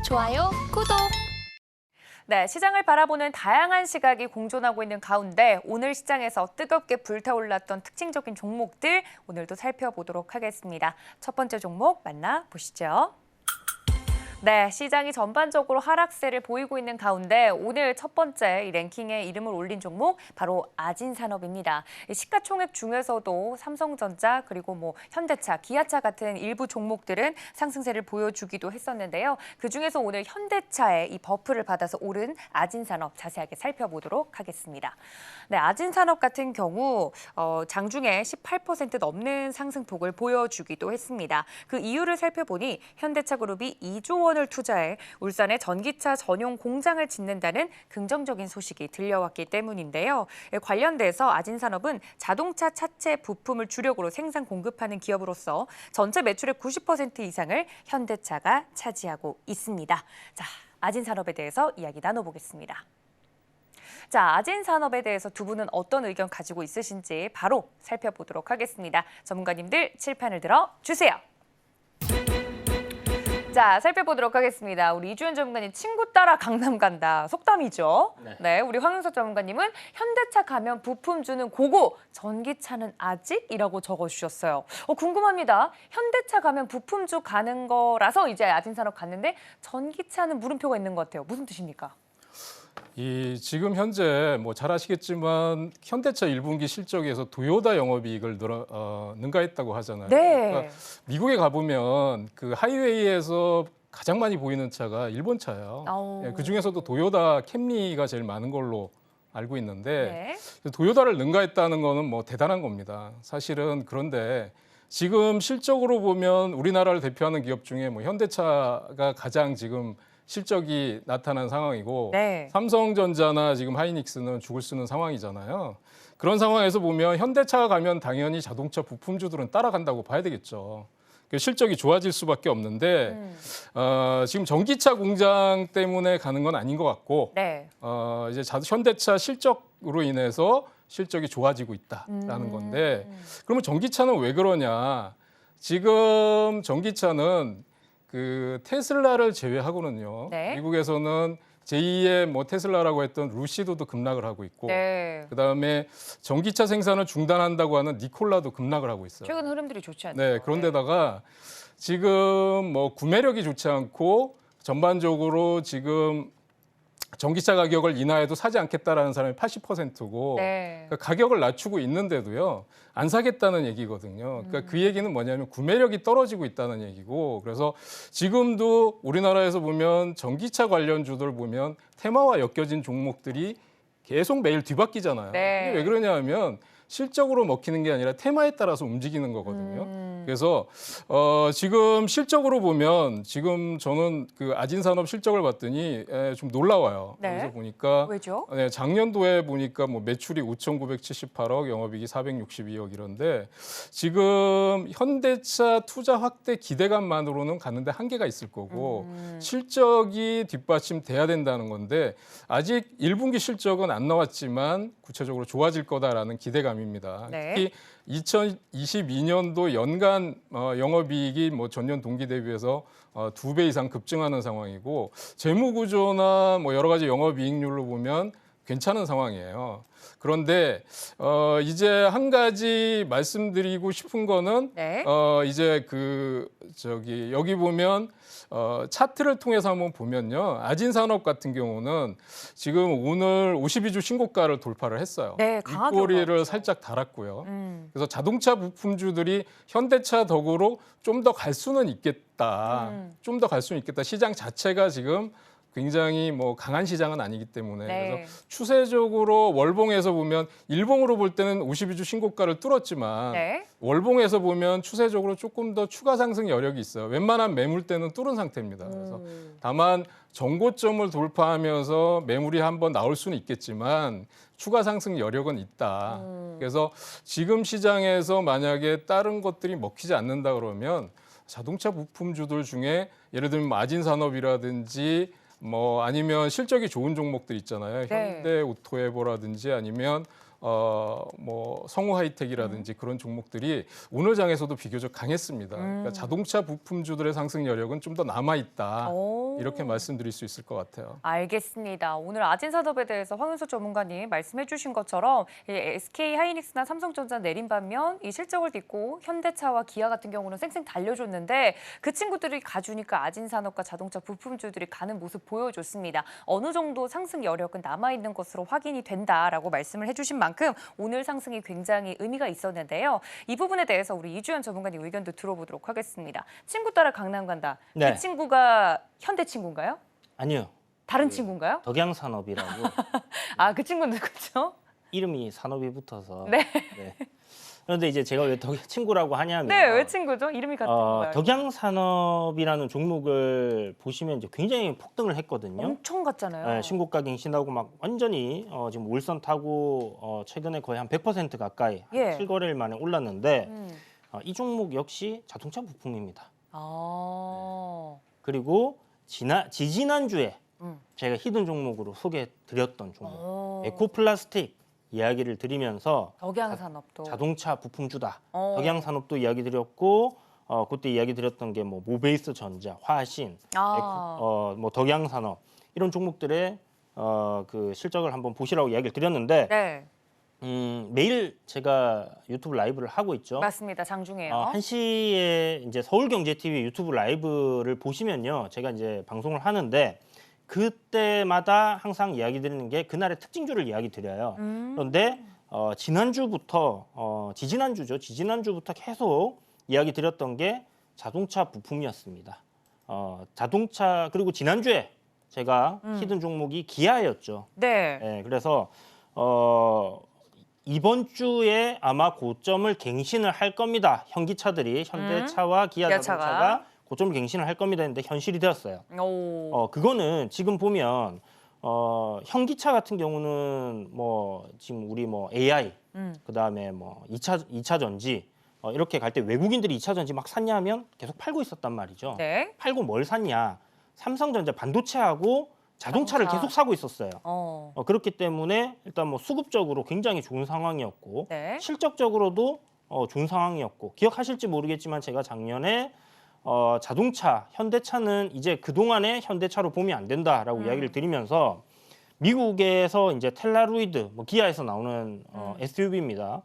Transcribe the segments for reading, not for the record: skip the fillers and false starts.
좋아요, 구독. 네, 시장을 바라보는 다양한 시각이 공존하고 있는 가운데 오늘 시장에서 뜨겁게 불타올랐던 특징적인 종목들 오늘도 살펴보도록 하겠습니다. 첫 번째 종목 만나보시죠. 네, 시장이 전반적으로 하락세를 보이고 있는 가운데 오늘 첫 번째 이 랭킹에 이름을 올린 종목 바로 아진산업입니다. 시가총액 중에서도 삼성전자 그리고 현대차, 기아차 같은 일부 종목들은 상승세를 보여주기도 했었는데요. 그중에서 오늘 현대차의 이 버프를 받아서 오른 아진산업 자세하게 살펴보도록 하겠습니다. 네, 아진산업 같은 경우 장중에 18% 넘는 상승폭을 보여주기도 했습니다. 그 이유를 살펴보니 현대차그룹이 2조 원을 투자해 울산에 전기차 전용 공장을 짓는다는 긍정적인 소식이 들려왔기 때문인데요. 관련돼서 아진산업은 자동차 차체 부품을 주력으로 생산 공급하는 기업으로서 전체 매출의 90% 이상을 현대차가 차지하고 있습니다. 자, 아진산업에 대해서 이야기 나눠보겠습니다. 자, 아진산업에 대해서 두 분은 어떤 의견 가지고 있으신지 바로 살펴보도록 하겠습니다. 전문가님들 칠판을 들어주세요. 자, 살펴보도록 하겠습니다. 우리 이주연 전문가님 친구 따라 강남 간다. 속담이죠. 네, 우리 황윤석 전문가님은 현대차 가면 부품 주는 고고, 전기차는 아직이라고 적어주셨어요. 궁금합니다. 현대차 가면 부품주 가는 거라서 이제 아진산업 갔는데 전기차는 물음표가 있는 것 같아요. 무슨 뜻입니까? 지금 현재 잘 아시겠지만 현대차 1분기 실적에서 도요다 영업이익을 능가했다고 하잖아요. 네. 그러니까 미국에 가보면 그 하이웨이에서 가장 많이 보이는 차가 일본 차예요. 그 중에서도 도요다 캠리가 제일 많은 걸로 알고 있는데 도요다를 능가했다는 거는 대단한 겁니다. 사실은 그런데 지금 실적으로 보면 우리나라를 대표하는 기업 중에 현대차가 가장 지금 실적이 나타난 상황이고 삼성전자나 지금 하이닉스는 죽을 쓰는 상황이잖아요. 그런 상황에서 보면 현대차가 가면 당연히 자동차 부품주들은 따라간다고 봐야 되겠죠. 실적이 좋아질 수밖에 없는데 지금 전기차 공장 때문에 가는 건 아닌 것 같고 이제 현대차 실적으로 인해서 실적이 좋아지고 있다라는 건데 그러면 전기차는 왜 그러냐? 지금 전기차는 그 테슬라를 제외하고는요. 미국에서는 제2의 테슬라라고 했던 루시드도 급락을 하고 있고 그다음에 전기차 생산을 중단한다고 하는 니콜라도 급락을 하고 있어요. 최근 흐름들이 좋지 않죠. 네, 그런데다가 지금 구매력이 좋지 않고 전반적으로 지금 전기차 가격을 인하해도 사지 않겠다라는 사람이 80%고 그러니까 가격을 낮추고 있는데도요. 안 사겠다는 얘기거든요. 그러니까 그 얘기는 뭐냐면 구매력이 떨어지고 있다는 얘기고 그래서 지금도 우리나라에서 보면 전기차 관련주들 보면 테마와 엮여진 종목들이 계속 매일 뒤바뀌잖아요. 이게 왜 그러냐 하면 실적으로 먹히는 게 아니라 테마에 따라서 움직이는 거거든요. 그래서 지금 실적으로 보면 지금 저는 그 아진산업 실적을 봤더니 좀 놀라워요. 그래서 보니까 왜죠? 작년도에 보니까 매출이 5,978억, 영업이익이 462억 이런데 지금 현대차 투자 확대 기대감만으로는 가는데 한계가 있을 거고 실적이 뒷받침돼야 된다는 건데 아직 1분기 실적은 안 나왔지만 구체적으로 좋아질 거다라는 기대감입니다. 특히 2022년도 연간 영업이익이 전년 동기 대비해서 2배 이상 급증하는 상황이고 재무구조나 여러 가지 영업이익률로 보면 괜찮은 상황이에요. 그런데 이제 한 가지 말씀드리고 싶은 거는 이제 여기 보면 차트를 통해서 한번 보면요. 아진산업 같은 경우는 지금 오늘 52주 신고가를 돌파를 했어요. 윗꼬리를 살짝 달았고요. 그래서 자동차 부품주들이 현대차 덕으로 좀 더 갈 수는 있겠다. 좀 더 갈 수는 있겠다. 시장 자체가 지금 굉장히 강한 시장은 아니기 때문에 그래서 추세적으로 월봉에서 보면 일봉으로 볼 때는 52주 신고가를 뚫었지만 월봉에서 보면 추세적으로 조금 더 추가 상승 여력이 있어요. 웬만한 매물대는 뚫은 상태입니다. 그래서 다만 정고점을 돌파하면서 매물이 한번 나올 수는 있겠지만 추가 상승 여력은 있다. 그래서 지금 시장에서 만약에 다른 것들이 먹히지 않는다 그러면 자동차 부품주들 중에 예를 들면 아니면 실적이 좋은 종목들 있잖아요. 현대 오토에버라든지 아니면 뭐 성우 하이텍이라든지 그런 종목들이 오늘 장에서도 비교적 강했습니다. 그러니까 자동차 부품주들의 상승 여력은 좀 더 남아 있다. 오. 이렇게 말씀드릴 수 있을 것 같아요. 알겠습니다. 오늘 아진산업에 대해서 황윤수 전문가님 말씀해 주신 것처럼 SK 하이닉스나 삼성전자 내린 반면 이 실적을 딛고 현대차와 기아 같은 경우는 쌩쌩 달려줬는데 그 친구들이 가주니까 아진산업과 자동차 부품주들이 가는 모습 보여줬습니다. 어느 정도 상승 여력은 남아있는 것으로 확인이 된다라고 말씀을 해주신 만큼 오늘 상승이 굉장히 의미가 있었는데요. 이 부분에 대해서 우리 이주연 전문가님 의견도 들어보도록 하겠습니다. 친구 따라 강남 간다. 네. 그 친구가 현대 친구인가요? 아니요. 다른 친구인가요? 덕양산업이라고 아, 그 친구는 누구죠? 이름이 산업이 붙어서. 네. 네. 그런데 이제 제가 왜 친구라고 하냐면 네, 왜 친구죠? 이름이 같은 거예요. 덕양산업이라는 종목을 보시면 이제 굉장히 폭등을 했거든요. 엄청 같잖아요. 네, 신고가 갱신하고 막 완전히 지금 울선 타고 최근에 거의 한 100% 가까이 예. 7거래일 만에 올랐는데 음. 이 종목 역시 자동차 부품입니다. 아. 그리고 지지난주에 음. 제가 히든 종목으로 소개해드렸던 종목 오. 에코플라스틱 이야기를 드리면서 덕양산업도. 자동차 부품주다. 어. 덕양산업도 이야기 드렸고 그때 이야기 드렸던 게 뭐 모베이스 전자, 화신, 아. 뭐 덕양산업 이런 종목들의 그 실적을 한번 보시라고 이야기를 드렸는데 네, 매일 제가 유튜브 라이브를 하고 있죠. 맞습니다. 장중에요. 1시에 이제 서울경제TV 유튜브 라이브를 보시면요. 제가 이제 방송을 하는데 그때마다 항상 이야기 드리는 게 그날의 특징주를 이야기 드려요. 그런데 지난주부터 지지난주부터 계속 이야기 드렸던 게 자동차 부품이었습니다. 자동차 그리고 지난주에 제가 히든 종목이 기아였죠. 네. 네, 그래서 이번 주에 아마 고점을 갱신을 할 겁니다. 현기차들이 현대차와 기아 기아차가. 자동차가 고점을 갱신을 할 겁니다 했는데 현실이 되었어요. 오. 그거는 지금 보면 현기차 같은 경우는 뭐 지금 우리 뭐 AI 그다음에 뭐 2차 전지 이렇게 갈 때 외국인들이 2차 전지 막 샀냐 하면 계속 팔고 있었단 말이죠. 네. 팔고 뭘 샀냐? 삼성전자 반도체하고 자동차를 자동차. 계속 사고 있었어요. 그렇기 때문에 일단 뭐 수급적으로 굉장히 좋은 상황이었고 네. 실적적으로도 좋은 상황이었고 기억하실지 모르겠지만 제가 작년에 자동차 현대차는 이제 그동안의 현대차로 보면 안 된다라고 이야기를 드리면서 미국에서 이제 텔라루이드 뭐 기아에서 나오는 SUV입니다.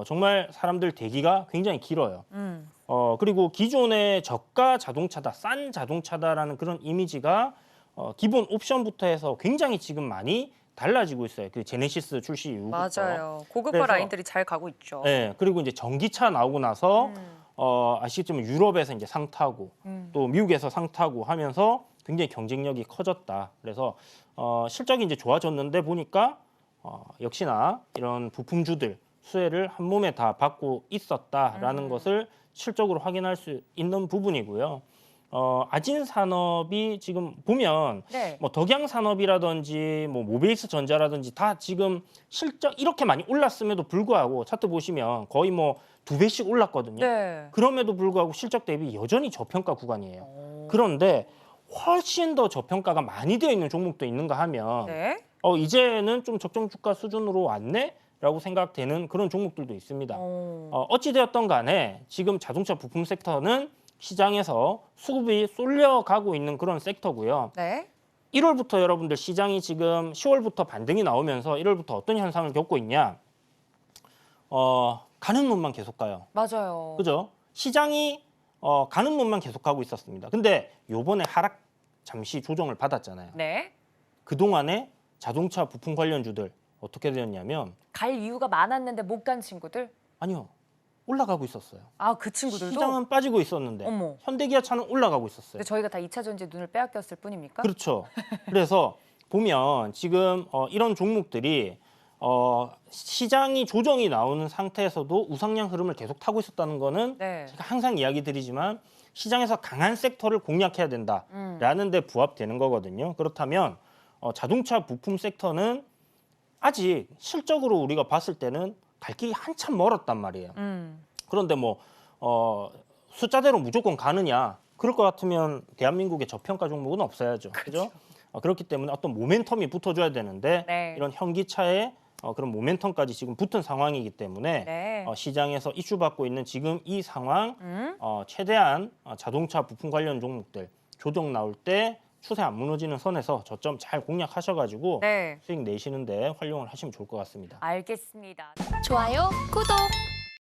정말 사람들 대기가 굉장히 길어요. 그리고 기존의 저가 자동차다, 싼 자동차다라는 그런 이미지가 기본 옵션부터 해서 굉장히 지금 많이 달라지고 있어요. 그 제네시스 출시 이후부터. 맞아요. 고급화 그래서- 라인들이 잘 가고 있죠. 네, 그리고 이제 전기차 나오고 나서 아시겠지만 유럽에서 이제 상 타고 또 미국에서 상 타고 하면서 굉장히 경쟁력이 커졌다. 그래서 실적이 이제 좋아졌는데 보니까 역시나 이런 부품주들 수혜를 한 몸에 다 받고 있었다라는 것을 실적으로 확인할 수 있는 부분이고요. 아진산업이 지금 보면 네. 뭐 덕양산업이라든지 뭐 모베이스 전자라든지 다 지금 실적 이렇게 많이 올랐음에도 불구하고 차트 보시면 거의 뭐 2배씩 올랐거든요. 네. 그럼에도 불구하고 실적 대비 여전히 저평가 구간이에요. 오. 그런데 훨씬 더 저평가가 많이 되어 있는 종목도 있는가 하면 네. 이제는 좀 적정 주가 수준으로 왔네라고 생각되는 그런 종목들도 있습니다. 오. 어찌 되었던 간에 지금 자동차 부품 섹터는 시장에서 수급이 쏠려가고 있는 그런 섹터고요. 네. 1월부터 여러분들 시장이 지금 10월부터 반등이 나오면서 1월부터 어떤 현상을 겪고 있냐? 가는 놈만 계속 가요. 맞아요. 그죠? 시장이 가는 놈만 계속 가고 있었습니다. 근데 요번에 하락 잠시 조정을 받았잖아요. 네. 그동안에 자동차 부품 관련주들 어떻게 되었냐면 갈 이유가 많았는데 못 간 친구들? 아니요. 올라가고 있었어요. 아, 그 친구들도? 시장은 빠지고 있었는데 어머. 현대기아차는 올라가고 있었어요. 근데 저희가 다 2차 전지에 눈을 빼앗겼을 뿐입니까? 그렇죠. 그래서 보면 지금 이런 종목들이 시장이 조정이 나오는 상태에서도 우상향 흐름을 계속 타고 있었다는 거는 네. 제가 항상 이야기 드리지만 시장에서 강한 섹터를 공략해야 된다라는 데 부합되는 거거든요. 그렇다면 자동차 부품 섹터는 아직 실적으로 우리가 봤을 때는 갈 길이 한참 멀었단 말이에요. 그런데 뭐 숫자대로 무조건 가느냐? 그럴 것 같으면 대한민국의 저평가 종목은 없어야죠. 그죠? 그렇기 때문에 어떤 모멘텀이 붙어줘야 되는데 네. 이런 현기차의 그런 모멘텀까지 지금 붙은 상황이기 때문에 네. 시장에서 이슈받고 있는 지금 이 상황 최대한 자동차 부품 관련 종목들 조정 나올 때 추세 안 무너지는 선에서 저점 잘 공략하셔가지고 네. 수익 내시는데 활용을 하시면 좋을 것 같습니다. 알겠습니다. 좋아요, 구독.